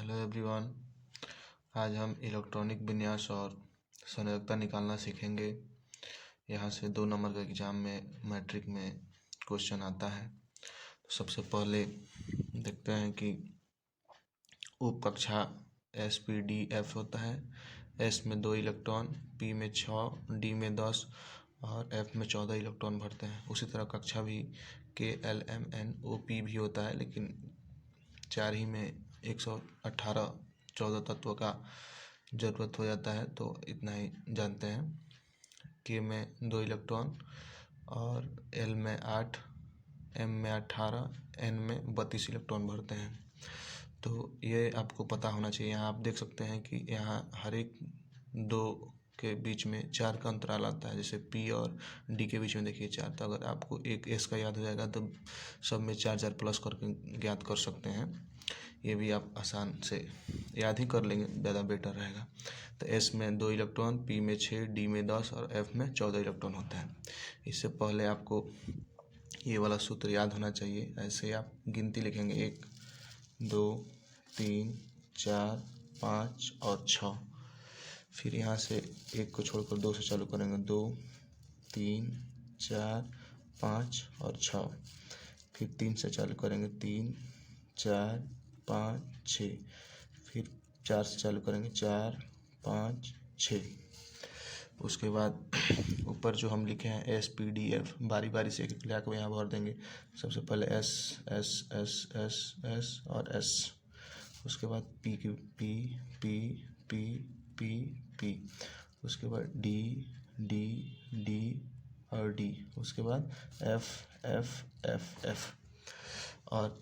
Hello everyone. आज हम electronic विन्यास और संयोजकता निकालना सीखेंगे। यहाँ से 2 नंबर का एग्जाम में मैट्रिक में क्वेश्चन आता है। तो सबसे पहले देखते हैं कि उप कक्षा SPDF होता है। S में 2 इलेक्ट्रॉन, P में 6, D में 10 और F में 14 इलेक्ट्रॉन भरते हैं। उसी तरह कक्षा भी KLMNOP भी होता है, लेकिन 4 ही में 118 14 तत्व का ज़रूरत हो जाता है। तो इतना ही जानते हैं। K में 2 इलेक्ट्रॉन और L में 8, M में 18, N में 32 इलेक्ट्रॉन भरते हैं। तो ये आपको पता होना चाहिए। यहाँ आप देख सकते हैं कि यहाँ हर एक 2 के बीच में 4 का अंतराल आता है। जैसे P और D के बीच में देखिए 4। तो अगर आपको एक S का याद हो जाएगा तो सब में 4 प्लस करके ज्ञात कर सकते हैं। ये भी आप आसान से याद ही कर लेंगे, ज़्यादा बेटर रहेगा। तो S में 2 इलेक्ट्रॉन, P में 6, D में 10 और F में 14 इलेक्ट्रॉन होता है। इससे पहले आपको ये वाला सूत्र याद होना चाहिए। ऐसे आप गिनती लिखेंगे 1 2 3 4 5 और 6। फिर यहाँ से 1 को छोड़कर 2 से चालू करेंगे। 2 3 4 5 और 6। फिर 3 से चालू करेंगे। 3 4 5 6। फिर 4 से चालू करेंगे। 4 5 6। उसके बाद ऊपर जो हम लिखे हैं SPDF, बारी बारी से एक लिखा को यहाँ भर देंगे। सबसे पहले S S S S S और S। उसके बाद P की P P P P P। उसके बाद D D D और D। उसके बाद F F F F। और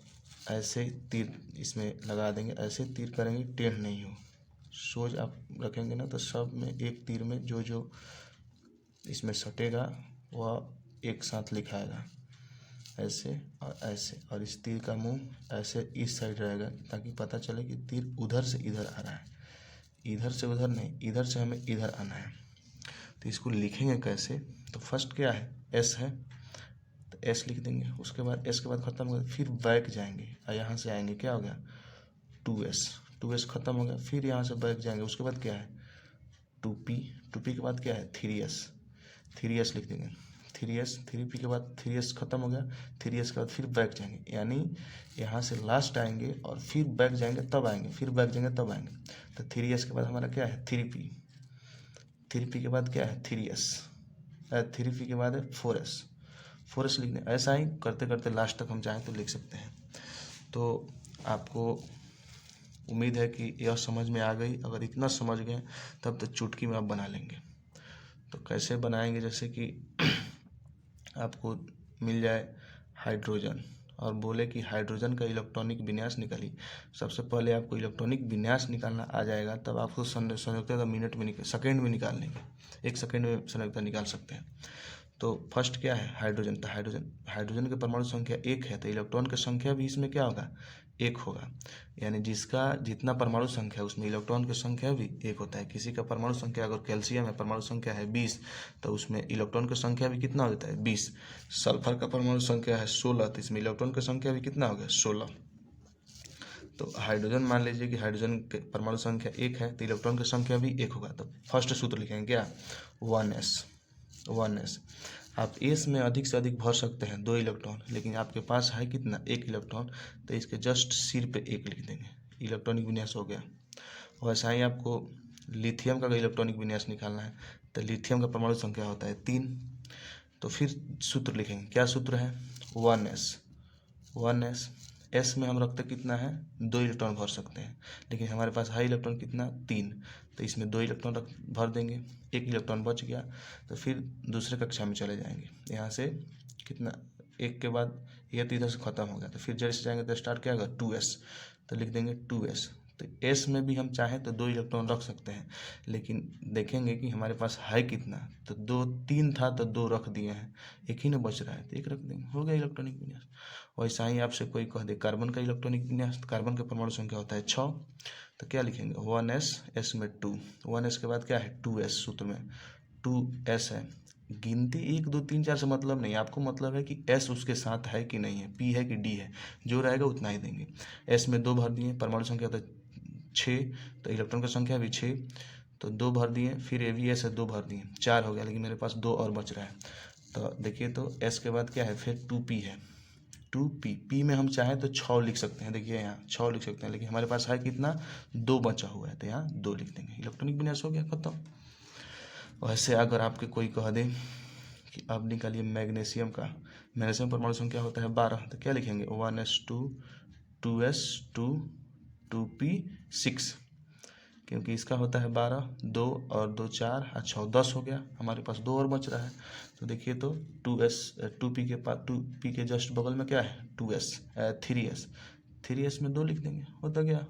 ऐसे तीर इसमें लगा देंगे। ऐसे तीर करेंगे, टेढ़ नहीं हो। सोज आप रखेंगे ना, तो सब में एक तीर में जो जो इसमें सटेगा वह एक साथ लिखाएगा। ऐसे और ऐसे। और इस तीर का मुंह ऐसे इस साइड रहेगा, ताकि पता चले कि तीर उधर से इधर आ रहा है। इधर से उधर नहीं, इधर से हमें इधर आना है। तो इसको लिखेंगे कैसे? तो फर्स्ट क्या है? S है, तो S लिख देंगे। उसके बाद S के बाद ख़त्म हो गया। फिर बैक जाएंगे और यहाँ से आएंगे। क्या हो गया? 2S ख़त्म हो गया। फिर यहाँ से बैक जाएंगे। उसके बाद क्या है? 2P के बाद क्या है? 3S लिख देंगे। 3P के बाद 3S ख़त्म हो गया। 3S के बाद फिर बैक जाएंगे, यानी यहाँ से लास्ट आएंगे और फिर बैक जाएंगे, तब आएंगे, फिर बैक जाएंगे, तब आएंगे। तो 3S के बाद हमारा क्या है? 3P के बाद क्या है? 3P के बाद है 4S लिख दें। ऐसा ही करते करते लास्ट तक हम चाहें तो लिख सकते हैं। तो आपको उम्मीद है कि यह समझ में आ गई। अगर इतना समझ गए तब तो चुटकी में आप बना लेंगे। तो कैसे बनाएंगे? जैसे कि आपको मिल जाए हाइड्रोजन और बोले कि हाइड्रोजन का इलेक्ट्रॉनिक विन्यास निकालिए। सबसे पहले आपको इलेक्ट्रॉनिक विन्यास निकालना आ जाएगा, तब आपको संयोजकता का मिनट में सेकेंड में निकाल लेंगे। 1 सेकेंड में संयोजकता निकाल सकते हैं। तो फर्स्ट क्या है? हाइड्रोजन। तो हाइड्रोजन की परमाणु संख्या 1 है, तो इलेक्ट्रॉन की संख्या भी इसमें क्या होगा? 1 होगा। यानी जिसका जितना परमाणु संख्या है उसमें इलेक्ट्रॉन की संख्या भी 1 होता है। किसी का परमाणु संख्या, अगर कैल्शियम है, परमाणु संख्या है 20, तो उसमें इलेक्ट्रॉन की संख्या भी कितना होता है? 20। सल्फर का परमाणु संख्या है 16, तो इसमें इलेक्ट्रॉन की संख्या भी कितना हो गया? 16। तो हाइड्रोजन, मान लीजिए कि हाइड्रोजन के परमाणु संख्या 1 है, तो इलेक्ट्रॉन की संख्या भी 1 होगा। तो फर्स्ट सूत्र लिखेंगे क्या? 1s। आप S में अधिक से अधिक भर सकते हैं 2 इलेक्ट्रॉन, लेकिन आपके पास है कितना? 1 इलेक्ट्रॉन। तो इसके जस्ट सिर पे 1 लिख देंगे। इलेक्ट्रॉनिक विन्यास हो गया। वैसा ही आपको लिथियम का इलेक्ट्रॉनिक विन्यास निकालना है। तो लिथियम का परमाणु संख्या होता है 3। तो फिर सूत्र लिखेंगे। क्या सूत्र है? 1s। S में हम रखते कितना है? 2 इलेक्ट्रॉन भर सकते हैं, लेकिन हमारे पास हाई इलेक्ट्रॉन कितना? 3। तो इसमें 2 इलेक्ट्रॉन भर देंगे। 1 इलेक्ट्रॉन बच गया। तो फिर दूसरे कक्षा में चले जाएंगे। यहाँ से कितना? 1 के बाद ये तो इधर से ख़त्म हो गया, तो फिर जैसे जाएंगे तो स्टार्ट क्या होगा? 2S। तो लिख देंगे 2S। तो S में भी हम चाहें तो 2 इलेक्ट्रॉन रख सकते हैं, लेकिन देखेंगे कि हमारे पास है कितना। तो 3 था तो 2 रख दिए हैं, 1 ही ना बच रहा है, तो 1 रख देंगे। हो गया इलेक्ट्रॉनिक विन्यास। वैसा ही आपसे कोई कह दे कार्बन का इलेक्ट्रॉनिक विन्यास, तो कार्बन का परमाणु संख्या होता है 6। तो क्या लिखेंगे? 1s, S में 2। 1s के बाद क्या है? 2s। सूत्र में 2s है। गिनती 1 2 3 4 से मतलब नहीं, आपको मतलब है कि S उसके साथ है कि नहीं है, P है कि D है। जो रहेगा उतना ही देंगे। S में 2 भर दिए, परमाणु संख्या तो 6, तो इलेक्ट्रॉन की संख्या भी 6, तो 2 भर दिए, फिर ABS से 2 भर दिए, 4 हो गया, लेकिन मेरे पास 2 और बच रहा है। तो देखिए, तो S के बाद क्या है, फिर 2p है, 2p, p में हम चाहें तो 6 लिख सकते हैं, देखिए यहाँ 6 लिख सकते हैं, लेकिन हमारे पास है कितना, 2 बचा हुआ है, तो यहाँ 2 लिख देंगे। इलेक्ट्रॉनिक विन्यास हो गया खत्म। वैसे अगर आपके कोई कह दे कि अब निकालिए मैग्नीशियम का, मैग्नीशियम परमाणु संख्या होता है 12, तो क्या लिखेंगे, 1s2 2s2 2p6, क्योंकि इसका होता है 12, 2 और 2 4 और 6 10 हो गया, हमारे पास 2 और बच रहा है। तो देखिए, तो 2p के पास, 2p के जस्ट बगल में क्या है, 3s में 2 लिख देंगे, होता गया,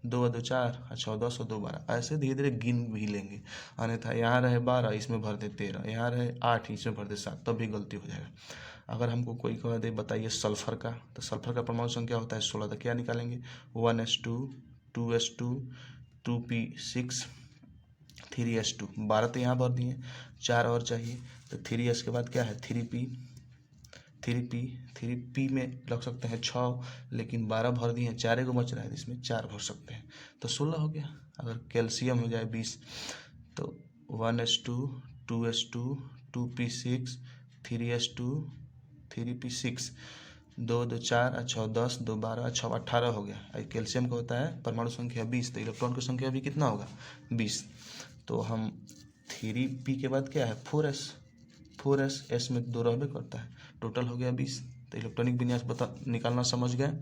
2 और 2 4 और 6 10 और 2 12, ऐसे धीरे धीरे गिन भी लेंगे। अन्यथा यहाँ रहे 12, इसमें भर दे 13, यहाँ रहे 8, इसमें भर दे 7, तब भी गलती हो जाएगा। अगर हमको कोई कह दे बताइए सल्फर का, तो सल्फर का परमाणु संख्या होता है 16, तो क्या निकालेंगे, 1s2 2s2 2p6 3s2, 12 तो यहाँ भर दिए, 4 और चाहिए, तो 3s के बाद क्या है, 3p में लग सकते हैं 6, लेकिन 12 भर दिए हैं, 4 को बच रहा है, इसमें 4 भर सकते हैं, तो 16 हो गया। अगर कैल्शियम हो जाए 20, तो 1s2 2s2 2p6 3s2 3p6, 2 2 4 और 6 10, 2 12 6 18 हो गया। कैल्शियम का होता है परमाणु संख्या 20, तो इलेक्ट्रॉन की संख्या भी कितना होगा, 20। तो हम 3p के बाद क्या है, 4s s में 2 रहबे करता है, टोटल हो गया 20। तो इलेक्ट्रॉनिक विन्यास निकालना समझ गए।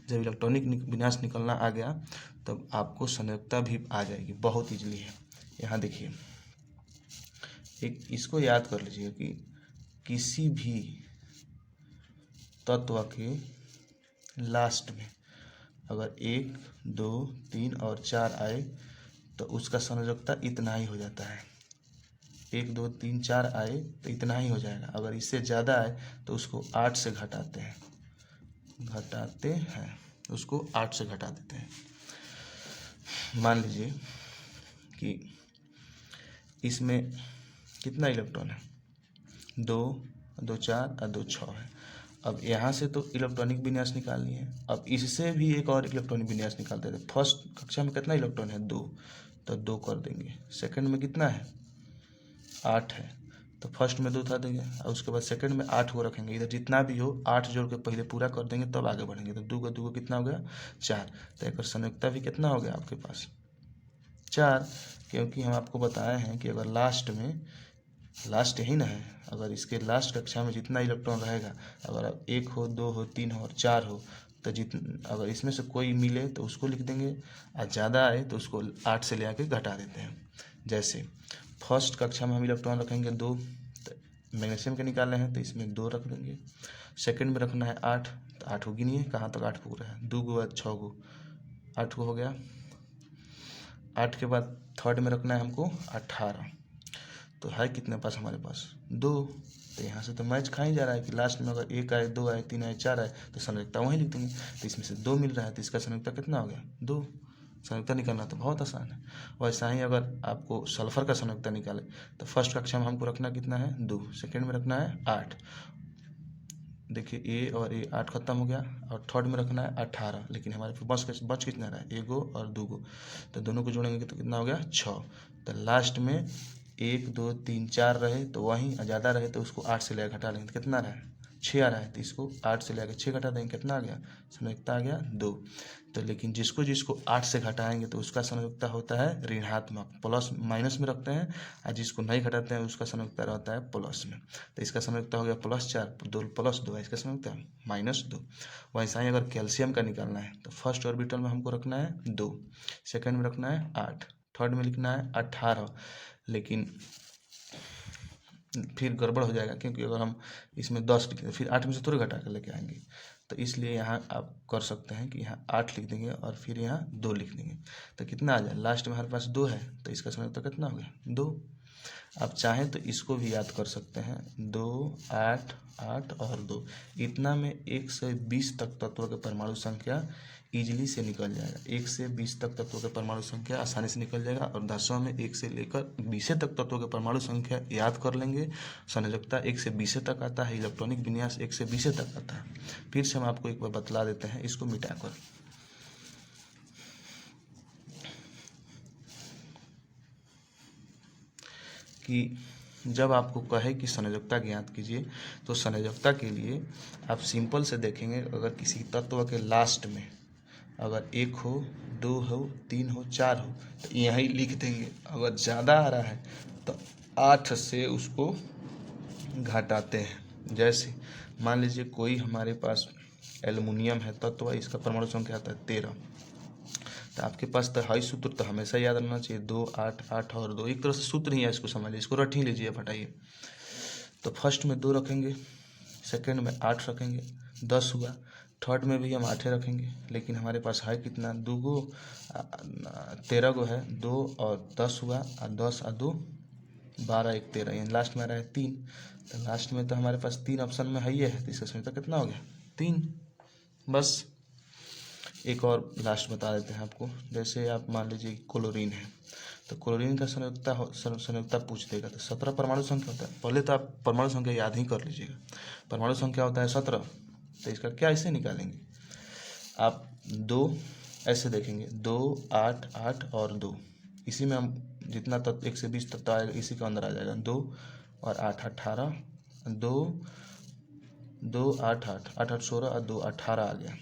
जब इलेक्ट्रॉनिक विन्यास निकालना आ गया, तब आपको संयोजकता भी आ जाएगी, बहुत ईजिली है। यहाँ देखिए, एक इसको याद कर लीजिए कि किसी भी तत्व के लास्ट में अगर 1 2 3 और 4 आए, तो उसका संयोजकता इतना ही हो जाता है। 1 2 3 4 आए तो इतना ही हो जाएगा। अगर इससे ज़्यादा आए तो उसको 8 से घटाते हैं, उसको 8 से घटा देते हैं। मान लीजिए कि इसमें कितना इलेक्ट्रॉन है, 2 2 4 और 2 6 है। अब यहाँ से तो इलेक्ट्रॉनिक विन्यास निकालनी है। अब इससे भी एक और इलेक्ट्रॉनिक विन्यास निकालते थे। फर्स्ट कक्षा में कितना इलेक्ट्रॉन है, 2, तो 2 कर देंगे। सेकंड में कितना है, 8 है, तो फर्स्ट में 2 था देंगे, और उसके बाद सेकंड में 8 को रखेंगे। इधर जितना भी हो 8 जोड़ के पहले पूरा कर देंगे, तब आगे बढ़ेंगे। तो 2 का कितना हो गया, 4। तो एक संयोजकता भी कितना हो गया आपके पास, 4। क्योंकि हम आपको बताए हैं कि अगर लास्ट यही ना है, अगर इसके लास्ट कक्षा में जितना इलेक्ट्रॉन रहेगा, अगर 1 हो 2 हो 3 हो और 4 हो, तो अगर इसमें से कोई मिले तो उसको लिख देंगे, और ज़्यादा आए तो उसको 8 से ले आके घटा देते हैं। जैसे फर्स्ट कक्षा में हम इलेक्ट्रॉन रखेंगे 2, तो मैग्नीशियम के निकाले हैं तो इसमें 2 रख देंगे। सेकंड में रखना है 8, तो 8 को गिनिए कहाँ तक 8 पूरा है, 2 को 6 को 8 को हो गया। 8 के बाद थर्ड में रखना है हमको 18, तो है कितने पास हमारे पास, 2। तो यहाँ से तो मैच खा ही जा रहा है कि लास्ट में अगर 1 आए 2 आए 3 आए 4 आए तो संयोजकता वहीं लिख देंगे। तो इसमें से 2 मिल रहा है, तो इसका संयोजकता कितना हो गया, 2। संयोजकता निकालना तो बहुत आसान है। वैसा ही अगर आपको सल्फर का संयोजकता निकाले, तो फर्स्ट कक्षा में हमको रखना कितना है, 2, सेकेंड में रखना है 8, देखिए ए और ए 8 खत्म हो गया, और थर्ड में रखना है 18, लेकिन हमारे पास बच कितना रहा है, 1 और 2, तो दोनों को जोड़ेंगे तो कितना हो गया, 6। तो लास्ट में 1 2 3 4 रहे तो वहीं, ज़्यादा रहे तो उसको 8 से ले घटा लेंगे, तो कितना रहा, 6 आ रहा है, तो इसको 8 से ले 6 घटा देंगे, कितना आ गया, संयोजकता आ गया 2। तो लेकिन जिसको 8 से घटाएंगे तो उसका संयोजकता होता है ऋणात्मक, प्लस माइनस में रखते हैं, और जिसको नहीं घटाते हैं उसका संयोजकता रहता है प्लस में। तो इसका संयोजकता हो गया +4, 2 + 2 है इसका संयोजकता -2। वैसा ही अगर कैल्शियम का निकालना है, तो फर्स्ट ऑर्बिटल में हमको रखना है 2, सेकेंड में रखना है 8, थर्ड में लिखना है 18, लेकिन फिर गड़बड़ हो जाएगा, क्योंकि अगर हम इसमें 10 लिखें फिर 8 में से थोड़े घटा कर लेके आएंगे। तो इसलिए यहाँ आप कर सकते हैं कि यहाँ 8 लिख देंगे और फिर यहाँ 2 लिख देंगे, तो कितना आ जाए, लास्ट में हमारे पास 2 है, तो इसका संयोजकता कितना हो गया, 2। आप चाहें तो इसको भी याद कर सकते हैं, 2 8 8 और 2, इतना में 1 से 20 तक तत्वों के परमाणु संख्या इजीली से निकल जाएगा। 1 से 20 तक तत्वों के परमाणु संख्या आसानी से निकल जाएगा, और 10वां में 1 से लेकर 20 तक तत्वों के परमाणु संख्या याद कर लेंगे। संयोजकता 1 से 20 तक आता है, इलेक्ट्रॉनिक विन्यास 1 से 20 तक आता है। फिर से हम आपको एक बार बतला देते हैं इसको मिटाकर। कि जब आपको कहे कि संयोजकता ज्ञात कीजिए तो संयोजकता के लिए आप सिंपल से देखेंगे, अगर किसी तत्व के लास्ट में अगर 1 हो, 2 हो, 3 हो, 4 हो तो यहीं लिख देंगे। अगर ज़्यादा आ रहा है तो 8 से उसको घटाते हैं। जैसे मान लीजिए कोई हमारे पास एल्युमिनियम है तत्व, इसका परमाणु संख्या आता है 13, तो आपके पास तो हाई सूत्र तो हमेशा याद रहना चाहिए 2, 8, 8 और 2, एक तरह से सूत्र ही है, इसको समझ लीजिए, इसको रट ही लीजिए, हटाइए। तो फर्स्ट में 2 रखेंगे, सेकंड में 8 रखेंगे, 10 हुआ। थर्ड में भी हम 8 रखेंगे, लेकिन हमारे पास है कितना, 2 गो 13 गो है, 2 और 10 हुआ, और 10 और 2 12, 1 13, यानी लास्ट में आ रहा है 3। तो लास्ट में तो हमारे पास 3 ऑप्शन में है ही है, तो इसका संख्या कितना हो गया 3। बस एक और लास्ट बता देते हैं आपको। जैसे आप मान लीजिए क्लोरीन है, तो क्लोरीन का संयोजकता पूछ देगा तो 17 परमाणु संख्या होता है। पहले तो आप परमाणु संख्या याद ही कर लीजिएगा। परमाणु संख्या होता है 17, तो इसका क्या ऐसे निकालेंगे आप, 2 ऐसे देखेंगे, 2, 8, 8 और 2, इसी में हम जितना तत्व 1 से 20 तत्व आएगा इसी के अंदर आ जाएगा। 2 और 8 18, 2 2 8 8 8 8 16 और 2 18 आ गया।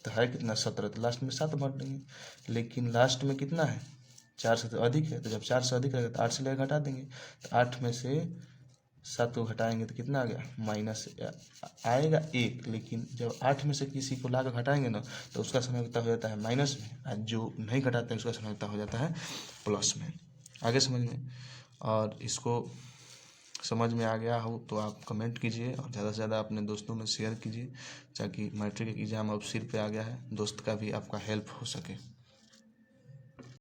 तो है कितना 17, तो लास्ट में 7 भर देंगे। लेकिन लास्ट में कितना है 4 से तो अधिक है, तो जब 4 से अधिक रहेगा तो 8 से लेकर घटा देंगे। तो 8 में से 7 को घटाएंगे तो कितना आ गया, माइनस आएगा 1। लेकिन जब 8 में से किसी को ला कर घटाएंगे ना तो उसका संयोजकता हो जाता है माइनस में, और जो नहीं घटाते हैं उसका संयोजकता हो जाता है प्लस में। आगे समझ में, और इसको समझ में आ गया हो तो आप कमेंट कीजिए और ज़्यादा से ज़्यादा अपने दोस्तों में शेयर कीजिए, ताकि मैट्रिक एग्ज़ाम अब सिर पे आ गया है, दोस्त का भी आपका हेल्प हो सके।